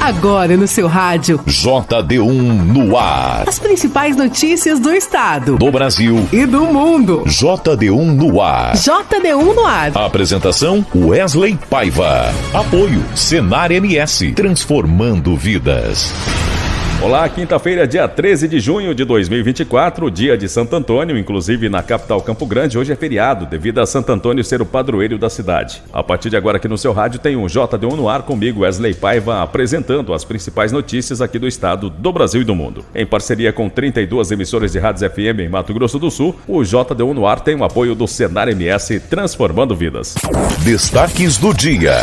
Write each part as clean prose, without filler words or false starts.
Agora no seu rádio. JD1 no ar. As principais notícias do estado, do Brasil e do mundo. JD1 no ar. JD1 no ar. Apresentação Wesley Paiva. Apoio Senar MS. Transformando vidas. Olá, quinta-feira, dia 13 de junho de 2024, dia de Santo Antônio, inclusive na capital Campo Grande. Hoje é feriado, devido a Santo Antônio ser o padroeiro da cidade. A partir de agora aqui no seu rádio tem um JD1 no ar comigo, Wesley Paiva, apresentando as principais notícias aqui do estado, do Brasil e do mundo. Em parceria com 32 emissoras de rádios FM em Mato Grosso do Sul, o JD1 no ar tem o apoio do Senar MS, transformando vidas. Destaques do dia.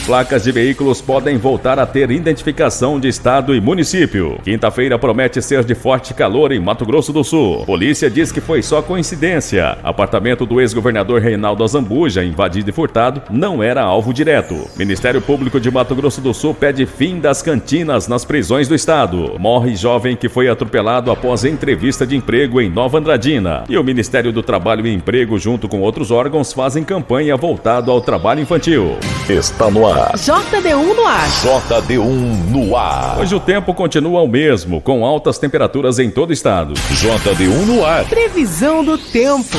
Placas de veículos podem voltar a ter identificação de estado e município. Quinta-feira promete ser de forte calor em Mato Grosso do Sul. Polícia diz que foi só coincidência. Apartamento do ex-governador Reinaldo Azambuja, invadido e furtado, não era alvo direto. Ministério Público de Mato Grosso do Sul pede fim das cantinas nas prisões do estado. Morre jovem que foi atropelado após entrevista de emprego em Nova Andradina. E o Ministério do Trabalho e Emprego, junto com outros órgãos, fazem campanha voltado ao trabalho infantil. Está no ar. JD1 no ar. JD1 no ar. Hoje o tempo continua o mesmo, com altas temperaturas em todo o estado. JD1 no ar. Previsão do tempo.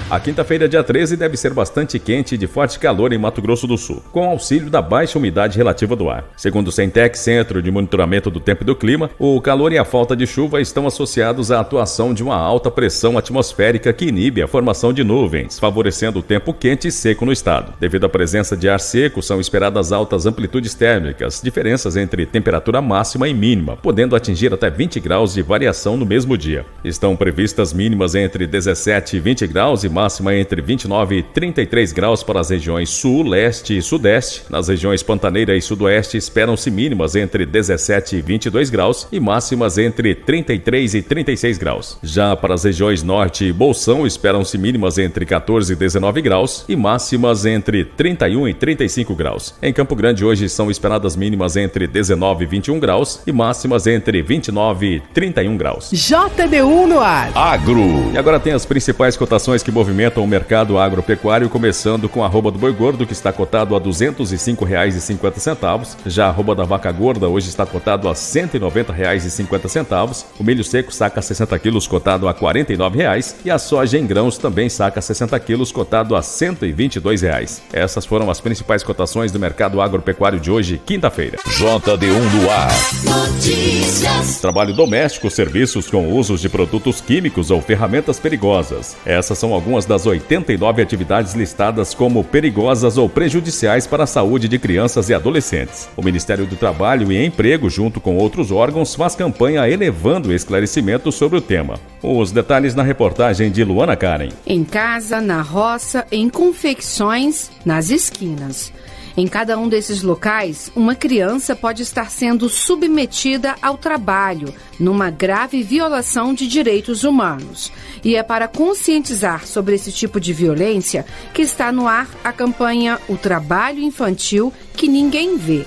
A quinta-feira, dia 13, deve ser bastante quente e de forte calor em Mato Grosso do Sul, com auxílio da baixa umidade relativa do ar. Segundo o Centec, Centro de Monitoramento do Tempo e do Clima, o calor e a falta de chuva estão associados à atuação de uma alta pressão atmosférica que inibe a formação de nuvens, favorecendo o tempo quente e seco no estado. Devido à presença de ar seco, são esperadas altas amplitudes térmicas, diferenças entre temperatura máxima e mínima, podendo atingir até 20 graus de variação no mesmo dia. Estão previstas mínimas entre 17 e 20 graus e máxima entre 29 e 33 graus para as regiões sul, leste e sudeste. Nas regiões Pantaneira e Sudoeste esperam-se mínimas entre 17 e 22 graus e máximas entre 33 e 36 graus. Já para as regiões norte e Bolsão esperam-se mínimas entre 14 e 19 graus e máximas entre 31 e 35 graus. Em Campo Grande hoje são esperadas mínimas entre 19 e 21 graus e máximas entre 29 e 31 graus. JD1 no ar. Agro. E agora tem as principais cotações que movimentam o mercado agropecuário, começando com a arroba do boi gordo, que está cotado a R$ 205,50. Já a arroba da vaca gorda hoje está cotado a R$ 190,50. O milho seco saca 60 quilos cotado a R$ 49,00 e a soja em grãos também saca 60 quilos cotado a R$ 122,00. Essas foram as principais cotações do mercado agropecuário de hoje, quinta-feira. JD1 no ar. Notícias. Trabalho doméstico, serviços com usos de produtos químicos ou ferramentas perigosas. Essas são algumas das 89 atividades listadas como perigosas ou prejudiciais para a saúde de crianças e adolescentes. O Ministério do Trabalho e Emprego, junto com outros órgãos, faz campanha elevando o esclarecimento sobre o tema. Os detalhes na reportagem de Luana Karen. Em casa, na roça, em confecções, nas esquinas. Em cada um desses locais, uma criança pode estar sendo submetida ao trabalho, numa grave violação de direitos humanos. E é para conscientizar sobre esse tipo de violência que está no ar a campanha O Trabalho Infantil que Ninguém Vê.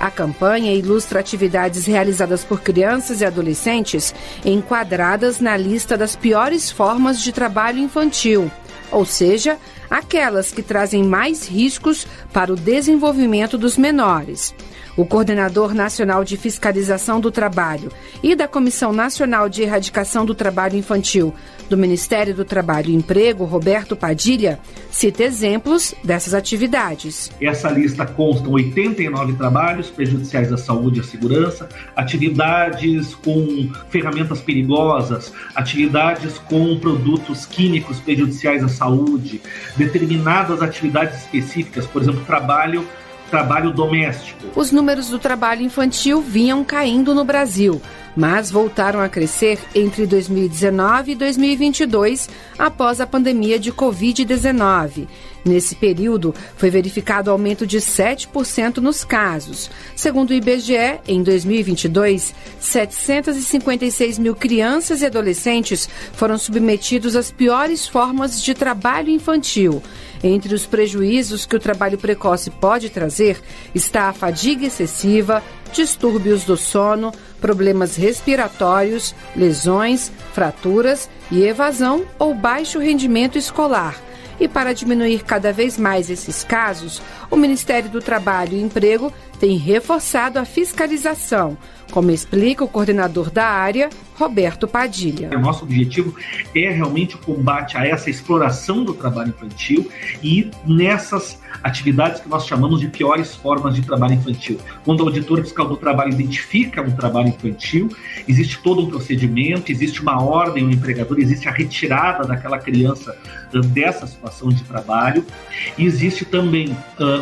A campanha ilustra atividades realizadas por crianças e adolescentes enquadradas na lista das piores formas de trabalho infantil, ou seja, aquelas que trazem mais riscos para o desenvolvimento dos menores. O coordenador nacional de fiscalização do trabalho e da Comissão Nacional de Erradicação do Trabalho Infantil do Ministério do Trabalho e Emprego, Roberto Padilha, cita exemplos dessas atividades. Essa lista consta 89 trabalhos prejudiciais à saúde e à segurança, atividades com ferramentas perigosas, atividades com produtos químicos prejudiciais à saúde, determinadas atividades específicas, por exemplo, trabalho doméstico. Os números do trabalho infantil vinham caindo no Brasil, mas voltaram a crescer entre 2019 e 2022, após a pandemia de Covid-19. Nesse período, foi verificado aumento de 7% nos casos. Segundo o IBGE, em 2022, 756 mil crianças e adolescentes foram submetidos às piores formas de trabalho infantil. Entre os prejuízos que o trabalho precoce pode trazer está a fadiga excessiva, distúrbios do sono, problemas respiratórios, lesões, fraturas e evasão ou baixo rendimento escolar. E para diminuir cada vez mais esses casos, o Ministério do Trabalho e Emprego tem reforçado a fiscalização, como explica o coordenador da área, Roberto Padilha. O nosso objetivo é realmente o combate a essa exploração do trabalho infantil e nessas atividades que nós chamamos de piores formas de trabalho infantil. Quando o auditor fiscal do trabalho identifica um trabalho infantil, existe todo um procedimento, existe uma ordem ao empregador, existe a retirada daquela criança dessa situação de trabalho, e existe também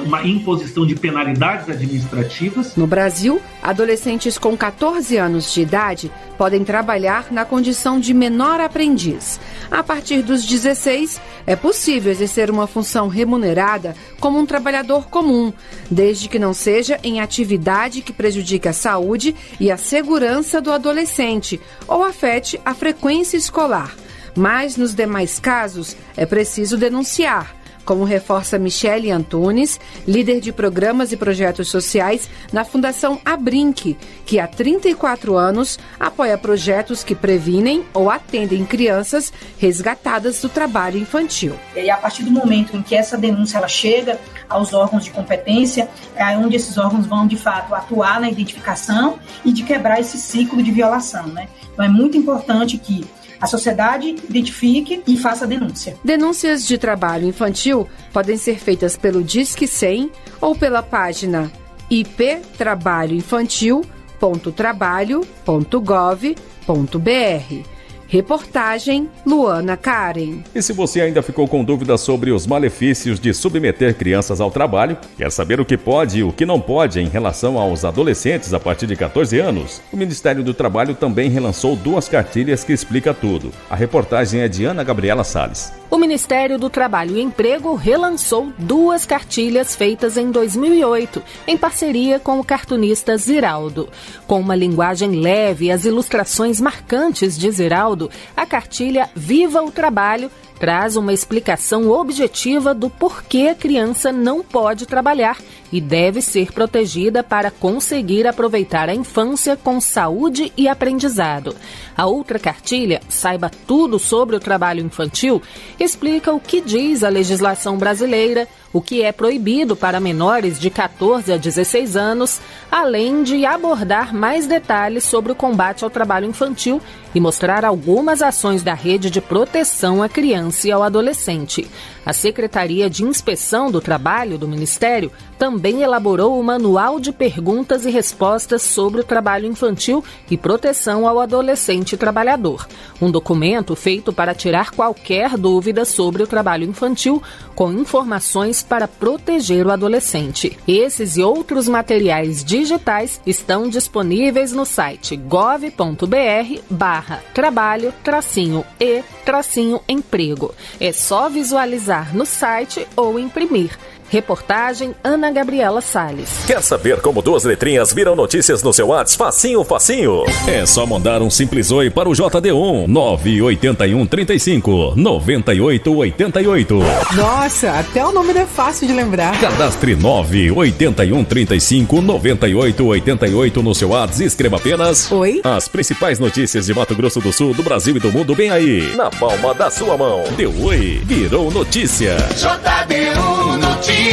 uma imposição de penalidades administrativas. No Brasil, adolescentes com 14 anos de idade podem trabalhar na condição de menor aprendiz. A partir dos 16, é possível exercer uma função remunerada como um trabalhador comum, desde que não seja em atividade que prejudique a saúde e a segurança do adolescente ou afete a frequência escolar. Mas, nos demais casos, é preciso denunciar, como reforça Michele Antunes, líder de programas e projetos sociais na Fundação Abrinq, que há 34 anos apoia projetos que previnem ou atendem crianças resgatadas do trabalho infantil. E a partir do momento em que essa denúncia ela chega aos órgãos de competência, é onde esses órgãos vão, de fato, atuar na identificação e de quebrar esse ciclo de violação, né? Então é muito importante que a sociedade identifique e faça a denúncia. Denúncias de trabalho infantil podem ser feitas pelo Disque 100 ou pela página iptrabalhoinfantil.trabalho.gov.br. Reportagem Luana Karen. E se você ainda ficou com dúvidas sobre os malefícios de submeter crianças ao trabalho, quer saber o que pode e o que não pode em relação aos adolescentes a partir de 14 anos, o Ministério do Trabalho também relançou 2 cartilhas que explica tudo. A reportagem é de Ana Gabriela Salles. O Ministério do Trabalho e Emprego relançou 2 cartilhas feitas em 2008, em parceria com o cartunista Ziraldo. Com uma linguagem leve e as ilustrações marcantes de Ziraldo, a cartilha Viva o Trabalho traz uma explicação objetiva do porquê a criança não pode trabalhar e deve ser protegida para conseguir aproveitar a infância com saúde e aprendizado. A outra cartilha, Saiba Tudo sobre o Trabalho Infantil, explica o que diz a legislação brasileira, o que é proibido para menores de 14 a 16 anos, além de abordar mais detalhes sobre o combate ao trabalho infantil e mostrar algumas ações da rede de proteção à criança e ao adolescente. A Secretaria de Inspeção do Trabalho do Ministério também elaborou o Manual de Perguntas e Respostas sobre o Trabalho Infantil e Proteção ao Adolescente Trabalhador, um documento feito para tirar qualquer dúvida sobre o trabalho infantil, com informações para proteger o adolescente. Esses e outros materiais digitais estão disponíveis no site gov.br/trabalho-e-emprego. É só visualizar no site ou imprimir. Reportagem Ana Gabriela Salles. Quer saber como 2 letrinhas viram notícias no seu WhatsApp? Facinho, facinho. É só mandar um simples oi para o JD1 981 35 98 88. Nossa, até o nome é fácil de lembrar. Cadastre 981 35 98 88 no seu WhatsApp e escreva apenas Oi. As principais notícias de Mato Grosso do Sul, do Brasil e do mundo bem aí, na palma da sua mão. Deu oi, virou notícia. JD1Noticias.com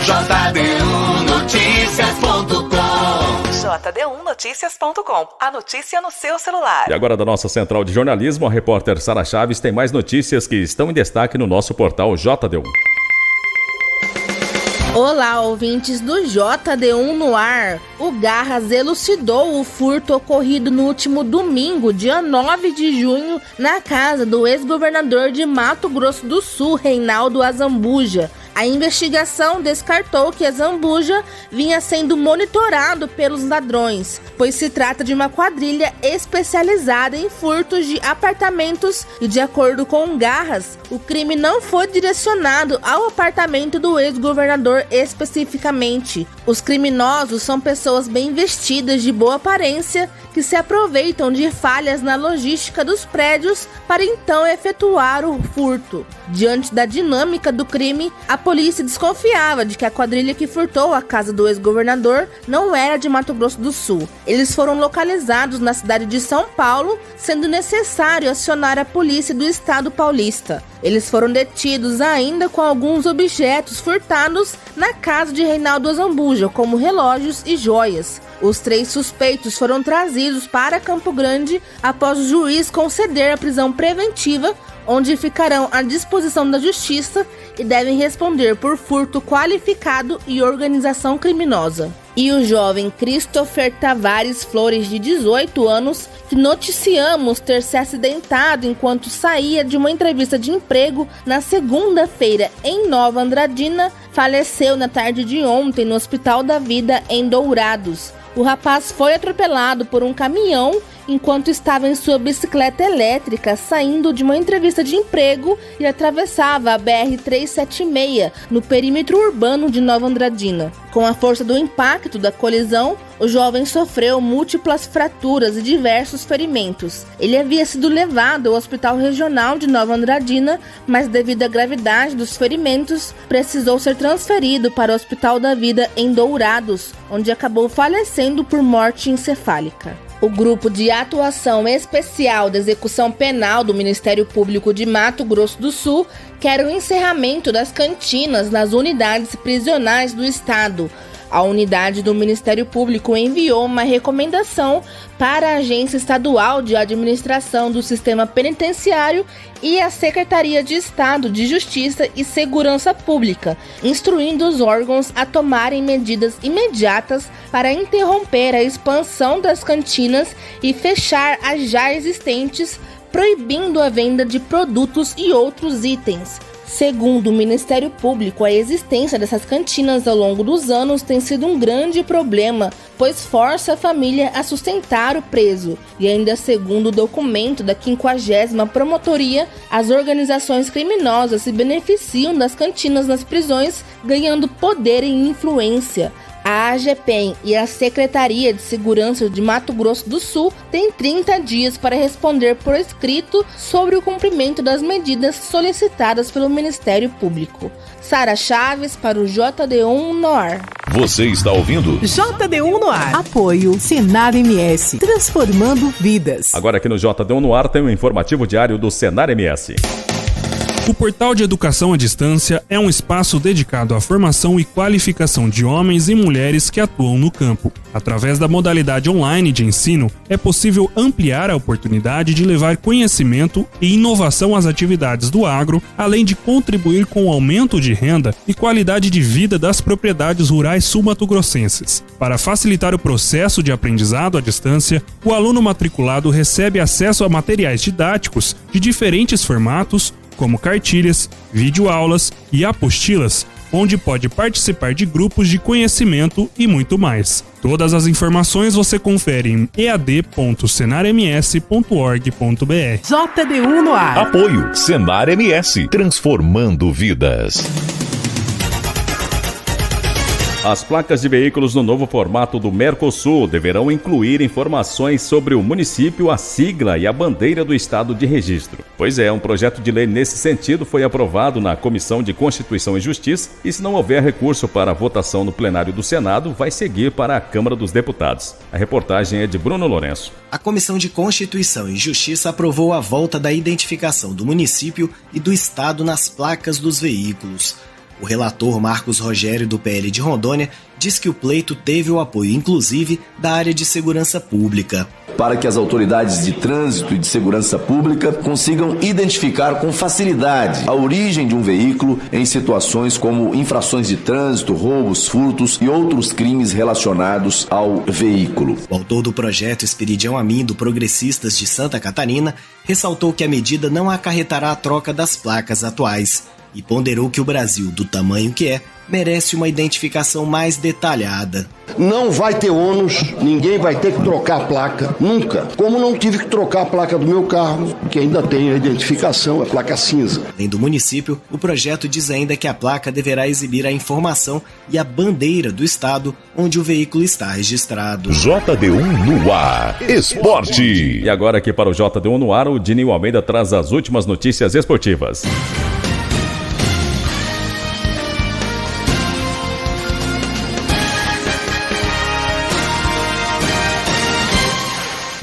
JD1Noticias.com JD1Noticias.com. A notícia no seu celular. E agora da nossa central de jornalismo, a repórter Sara Chaves tem mais notícias que estão em destaque no nosso portal JD1. Olá, ouvintes do JD1 no ar. O Garras elucidou o furto ocorrido no último domingo, dia 9 de junho, na casa do ex-governador de Mato Grosso do Sul, Reinaldo Azambuja. A investigação descartou que Azambuja vinha sendo monitorado pelos ladrões, pois se trata de uma quadrilha especializada em furtos de apartamentos e, de acordo com Garras, o crime não foi direcionado ao apartamento do ex-governador especificamente. Os criminosos são pessoas bem vestidas, de boa aparência, que se aproveitam de falhas na logística dos prédios para então efetuar o furto. Diante da dinâmica do crime, a polícia desconfiava de que a quadrilha que furtou a casa do ex-governador não era de Mato Grosso do Sul. Eles foram localizados na cidade de São Paulo, sendo necessário acionar a polícia do estado paulista. Eles foram detidos ainda com alguns objetos furtados na casa de Reinaldo Azambuja, como relógios e joias. Os 3 suspeitos foram trazidos para Campo Grande após o juiz conceder a prisão preventiva, onde ficarão à disposição da justiça e devem responder por furto qualificado e organização criminosa. E o jovem Christopher Tavares Flores, de 18 anos, que noticiamos ter se acidentado enquanto saía de uma entrevista de emprego na segunda-feira em Nova Andradina, faleceu na tarde de ontem no Hospital da Vida, em Dourados. O rapaz foi atropelado por um caminhão enquanto estava em sua bicicleta elétrica saindo de uma entrevista de emprego e atravessava a BR-376 no perímetro urbano de Nova Andradina. Com a força do impacto da colisão, o jovem sofreu múltiplas fraturas e diversos ferimentos. Ele havia sido levado ao Hospital Regional de Nova Andradina, mas devido à gravidade dos ferimentos, precisou ser transferido para o Hospital da Vida em Dourados, onde acabou falecendo por morte encefálica. O Grupo de Atuação Especial de Execução Penal do Ministério Público de Mato Grosso do Sul quer o encerramento das cantinas nas unidades prisionais do estado. A unidade do Ministério Público enviou uma recomendação para a Agência Estadual de Administração do Sistema Penitenciário e a Secretaria de Estado de Justiça e Segurança Pública, instruindo os órgãos a tomarem medidas imediatas para interromper a expansão das cantinas e fechar as já existentes, proibindo a venda de produtos e outros itens. Segundo o Ministério Público, a existência dessas cantinas ao longo dos anos tem sido um grande problema, pois força a família a sustentar o preso. E ainda segundo o documento da 50ª Promotoria, as organizações criminosas se beneficiam das cantinas nas prisões, ganhando poder e influência. A AGPEM e a Secretaria de Segurança de Mato Grosso do Sul têm 30 dias para responder por escrito sobre o cumprimento das medidas solicitadas pelo Ministério Público. Sara Chaves para o JD1 no ar. Você está ouvindo? JD1 no ar. Apoio Senar MS, transformando vidas. Agora aqui no JD1 no ar tem um informativo diário do Senar MS. O Portal de Educação à Distância é um espaço dedicado à formação e qualificação de homens e mulheres que atuam no campo. Através da modalidade online de ensino, é possível ampliar a oportunidade de levar conhecimento e inovação às atividades do agro, além de contribuir com o aumento de renda e qualidade de vida das propriedades rurais sul-matogrossenses. Para facilitar o processo de aprendizado à distância, o aluno matriculado recebe acesso a materiais didáticos de diferentes formatos, como cartilhas, videoaulas e apostilas, onde pode participar de grupos de conhecimento e muito mais. Todas as informações você confere em ead.senarms.org.br. JD1 no ar. Apoio Senar MS, transformando vidas. As placas de veículos no novo formato do Mercosul deverão incluir informações sobre o município, a sigla e a bandeira do estado de registro. Pois é, um projeto de lei nesse sentido foi aprovado na Comissão de Constituição e Justiça e, se não houver recurso para a votação no plenário do Senado, vai seguir para a Câmara dos Deputados. A reportagem é de Bruno Lourenço. A Comissão de Constituição e Justiça aprovou a volta da identificação do município e do estado nas placas dos veículos. O relator Marcos Rogério, do PL de Rondônia, diz que o pleito teve o apoio, inclusive, da área de segurança pública. Para que as autoridades de trânsito e de segurança pública consigam identificar com facilidade a origem de um veículo em situações como infrações de trânsito, roubos, furtos e outros crimes relacionados ao veículo. O autor do projeto, Esperidião Amin, do Progressistas de Santa Catarina, ressaltou que a medida não acarretará a troca das placas atuais e ponderou que o Brasil, do tamanho que é, merece uma identificação mais detalhada. Não vai ter ônus, ninguém vai ter que trocar a placa, nunca. Como não tive que trocar a placa do meu carro, que ainda tem a identificação, a placa cinza. Além do município, o projeto diz ainda que a placa deverá exibir a informação e a bandeira do estado onde o veículo está registrado. JD1 no ar. Esporte. E agora aqui para o JD1 no ar, o Dinho Almeida traz as últimas notícias esportivas.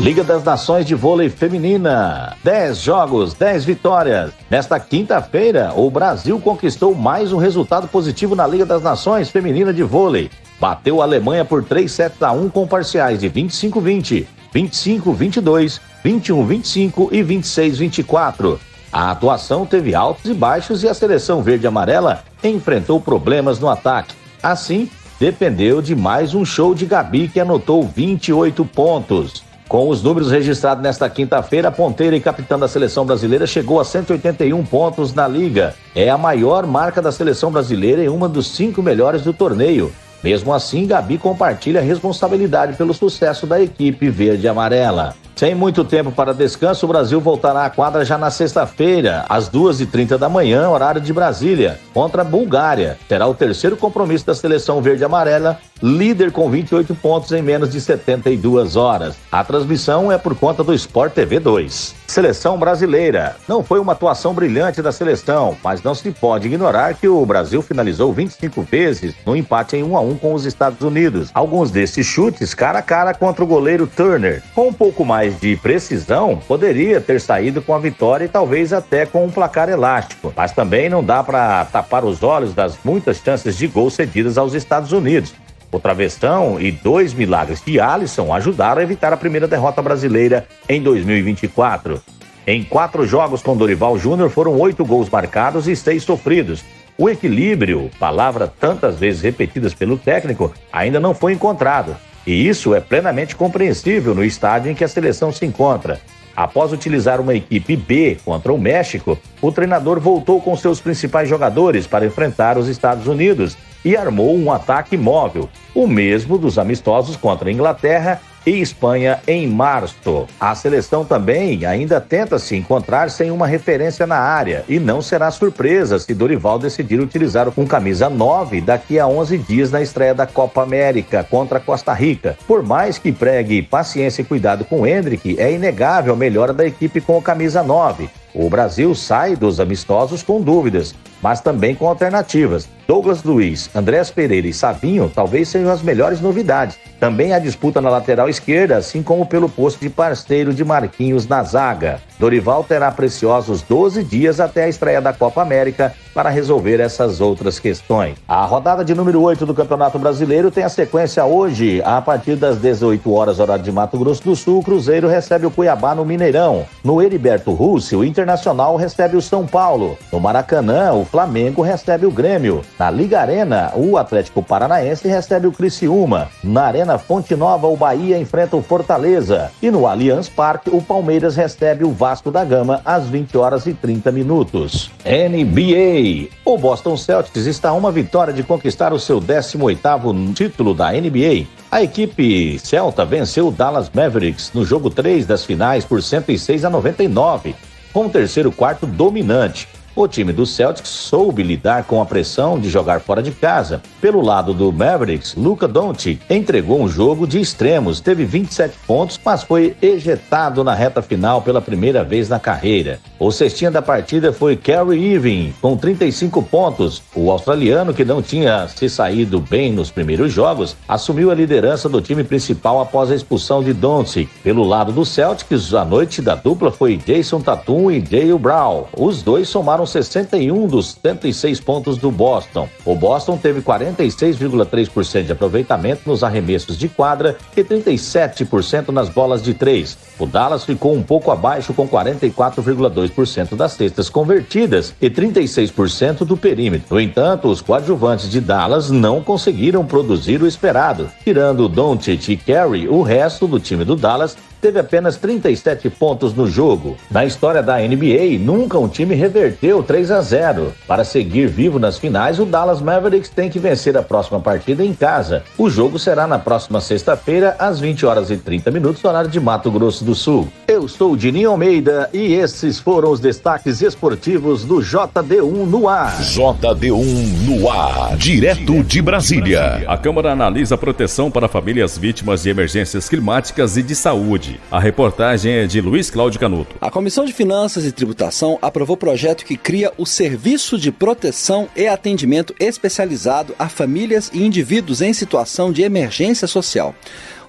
Liga das Nações de Vôlei Feminina, 10 jogos, 10 vitórias. Nesta quinta-feira, o Brasil conquistou mais um resultado positivo na Liga das Nações Feminina de Vôlei. Bateu a Alemanha por 3-7-1 com parciais de 25-20, 25-22, 21-25 e 26-24. A atuação teve altos e baixos e a seleção verde-amarela enfrentou problemas no ataque. Assim, dependeu de mais um show de Gabi, que anotou 28 pontos. Com os números registrados nesta quinta-feira, a ponteira e capitã da seleção brasileira chegou a 181 pontos na liga. É a maior marca da seleção brasileira e uma dos 5 melhores do torneio. Mesmo assim, Gabi compartilha a responsabilidade pelo sucesso da equipe verde-amarela. Sem muito tempo para descanso, o Brasil voltará à quadra já na sexta-feira, às 2h30 da manhã, horário de Brasília, contra a Bulgária. Será o terceiro compromisso da seleção verde-amarela, líder com 28 pontos em menos de 72 horas. A transmissão é por conta do Sport TV 2. Seleção brasileira. Não foi uma atuação brilhante da seleção, mas não se pode ignorar que o Brasil finalizou 25 vezes no empate em 1-1 com os Estados Unidos. Alguns desses chutes cara a cara contra o goleiro Turner. Com um pouco mais de precisão, poderia ter saído com a vitória e talvez até com um placar elástico. Mas também não dá para tapar os olhos das muitas chances de gol cedidas aos Estados Unidos. O travessão e 2 milagres de Alisson ajudaram a evitar a primeira derrota brasileira em 2024. Em 4 jogos com Dorival Júnior foram 8 gols marcados e 6 sofridos. O equilíbrio, palavra tantas vezes repetidas pelo técnico, ainda não foi encontrado. E isso é plenamente compreensível no estádio em que a seleção se encontra. Após utilizar uma equipe B contra o México, o treinador voltou com seus principais jogadores para enfrentar os Estados Unidos e armou um ataque móvel, o mesmo dos amistosos contra a Inglaterra e Espanha em março. A seleção também ainda tenta se encontrar sem uma referência na área e não será surpresa se Dorival decidir utilizar um camisa 9 daqui a 11 dias na estreia da Copa América contra Costa Rica. Por mais que pregue paciência e cuidado com o Endrick, é inegável a melhora da equipe com o camisa 9. O Brasil sai dos amistosos com dúvidas, mas também com alternativas. Douglas Luiz, Andrés Pereira e Sabinho talvez sejam as melhores novidades. Também há disputa na lateral esquerda, assim como pelo posto de parceiro de Marquinhos na zaga. Dorival terá preciosos 12 dias até a estreia da Copa América para resolver essas outras questões. A rodada de número 8 do Campeonato Brasileiro tem a sequência hoje. A partir das 18 horas, horário de Mato Grosso do Sul, o Cruzeiro recebe o Cuiabá no Mineirão. No Heriberto Russo, o Internacional recebe o São Paulo. No Maracanã, o Flamengo recebe o Grêmio. Na Liga Arena, o Atlético Paranaense recebe o Criciúma. Na Arena Fonte Nova, o Bahia enfrenta o Fortaleza. E no Allianz Parque, o Palmeiras recebe o Vasco da Gama às 20h30. NBA. O Boston Celtics está a uma vitória de conquistar o seu 18º título da NBA. A equipe celta venceu o Dallas Mavericks no jogo 3 das finais por 106-99, com o terceiro quarto dominante. O time do Celtics soube lidar com a pressão de jogar fora de casa. Pelo lado do Mavericks, Luka Doncic entregou um jogo de extremos, teve 27 pontos, mas foi ejetado na reta final pela primeira vez na carreira. O cestinha da partida foi Kyrie Irving, com 35 pontos. O australiano, que não tinha se saído bem nos primeiros jogos, assumiu a liderança do time principal após a expulsão de Doncic. Pelo lado do Celtics, a noite da dupla foi Jason Tatum e Jaylen Brown. Os dois somaram 61 dos 106 pontos do Boston. O Boston teve 46,3% de aproveitamento nos arremessos de quadra e 37% nas bolas de 3. O Dallas ficou um pouco abaixo com 44,2% das cestas convertidas e 36% do perímetro. No entanto, os coadjuvantes de Dallas não conseguiram produzir o esperado. Tirando Doncic e Curry, o resto do time do Dallas teve apenas 37 pontos no jogo. Na história da NBA, nunca um time reverteu 3-0. Para seguir vivo nas finais, o Dallas Mavericks tem que vencer a próxima partida em casa. O jogo será na próxima sexta-feira, às 20h30, horário de Mato Grosso do Sul. Eu sou o Dininho Almeida e esses foram os destaques esportivos do JD1 no ar. JD1 no ar, direto de Brasília. A Câmara analisa proteção para famílias vítimas de emergências climáticas e de saúde. A reportagem é de Luiz Cláudio Canuto. A Comissão de Finanças e Tributação aprovou projeto que cria o Serviço de Proteção e Atendimento Especializado a Famílias e Indivíduos em Situação de Emergência Social.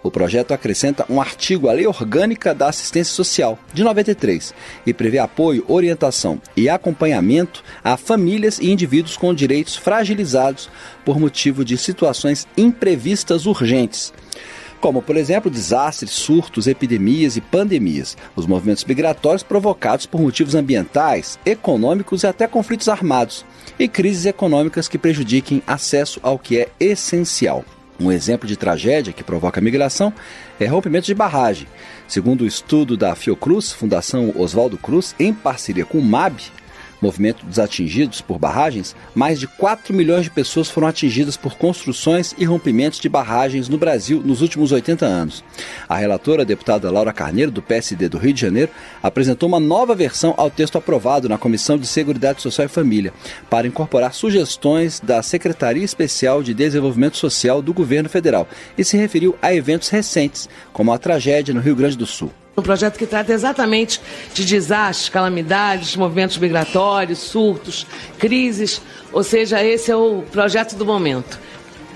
O projeto acrescenta um artigo à Lei Orgânica da Assistência Social, de 93, e prevê apoio, orientação e acompanhamento a famílias e indivíduos com direitos fragilizados por motivo de situações imprevistas urgentes, como, por exemplo, desastres, surtos, epidemias e pandemias, os movimentos migratórios provocados por motivos ambientais, econômicos e até conflitos armados, e crises econômicas que prejudiquem acesso ao que é essencial. Um exemplo de tragédia que provoca a migração é rompimento de barragem. Segundo o estudo da Fiocruz, Fundação Oswaldo Cruz, em parceria com o MAB, Movimento dos Atingidos por Barragens, mais de 4 milhões de pessoas foram atingidas por construções e rompimentos de barragens no Brasil nos últimos 80 anos. A relatora, a deputada Laura Carneiro, do PSD do Rio de Janeiro, apresentou uma nova versão ao texto aprovado na Comissão de Seguridade Social e Família, para incorporar sugestões da Secretaria Especial de Desenvolvimento Social do Governo Federal e se referiu a eventos recentes, como a tragédia no Rio Grande do Sul. Um projeto que trata exatamente de desastres, calamidades, movimentos migratórios, surtos, crises, ou seja, esse é o projeto do momento,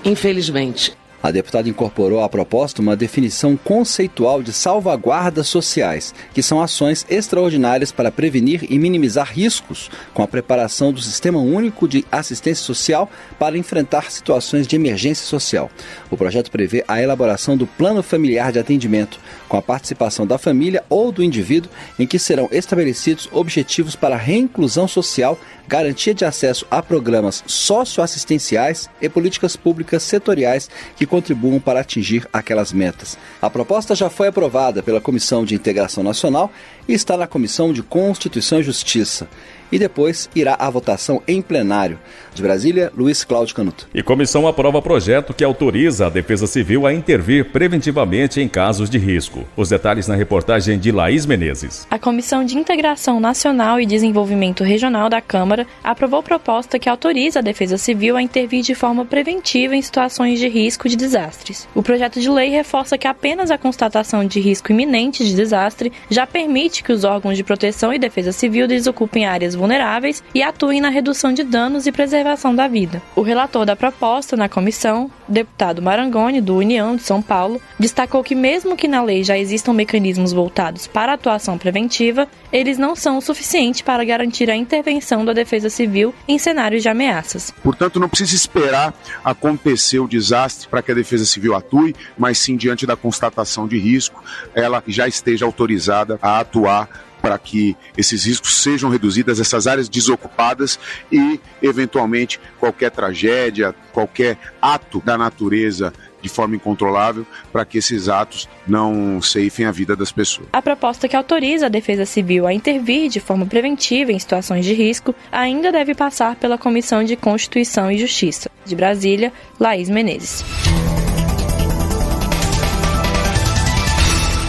infelizmente. A deputada incorporou à proposta uma definição conceitual de salvaguardas sociais, que são ações extraordinárias para prevenir e minimizar riscos com a preparação do Sistema Único de Assistência Social para enfrentar situações de emergência social. O projeto prevê a elaboração do Plano Familiar de Atendimento, com a participação da família ou do indivíduo, em que serão estabelecidos objetivos para a reinclusão social, garantia de acesso a programas socioassistenciais e políticas públicas setoriais que contribuam para atingir aquelas metas. A proposta já foi aprovada pela Comissão de Integração Nacional e está na Comissão de Constituição e Justiça. E depois irá à votação em plenário. De Brasília, Luiz Cláudio Canuto. E comissão aprova projeto que autoriza a Defesa Civil a intervir preventivamente em casos de risco. Os detalhes na reportagem de Laís Menezes. A Comissão de Integração Nacional e Desenvolvimento Regional da Câmara aprovou proposta que autoriza a Defesa Civil a intervir de forma preventiva em situações de risco de desastres. O projeto de lei reforça que apenas a constatação de risco iminente de desastre já permite que os órgãos de proteção e defesa civil desocupem áreas vulneráveis e atuem na redução de danos e preservação da vida. O relator da proposta na comissão, deputado Marangoni, do União de São Paulo, destacou que mesmo que na lei já existam mecanismos voltados para a atuação preventiva, eles não são o suficiente para garantir a intervenção da Defesa Civil em cenários de ameaças. Portanto, não precisa esperar acontecer o desastre para que a Defesa Civil atue, mas sim diante da constatação de risco, ela já esteja autorizada a atuar para que esses riscos sejam reduzidos, essas áreas desocupadas e, eventualmente, qualquer tragédia, qualquer ato da natureza de forma incontrolável, para que esses atos não ceifem a vida das pessoas. A proposta que autoriza a Defesa Civil a intervir de forma preventiva em situações de risco ainda deve passar pela Comissão de Constituição e Justiça. De Brasília, Laís Menezes.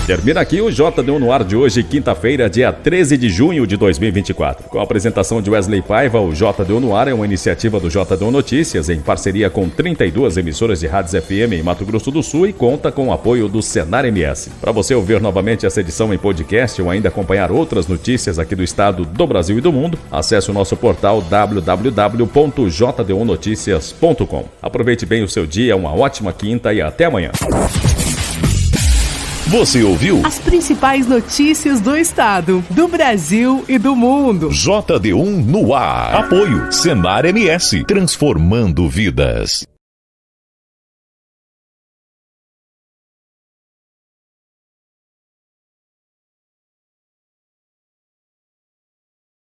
Termina aqui o JD1 no ar de hoje, quinta-feira, dia 13 de junho de 2024. Com a apresentação de Wesley Paiva, o JD1 no ar é uma iniciativa do JD1 Notícias, em parceria com 32 emissoras de rádios FM em Mato Grosso do Sul e conta com o apoio do Senar MS. Para você ouvir novamente essa edição em podcast ou ainda acompanhar outras notícias aqui do estado, do Brasil e do mundo, acesse o nosso portal www.jd1noticias.com. Aproveite bem o seu dia, uma ótima quinta e até amanhã. Você ouviu as principais notícias do estado, do Brasil e do mundo. JD1 no ar. Apoio Senar MS, transformando vidas.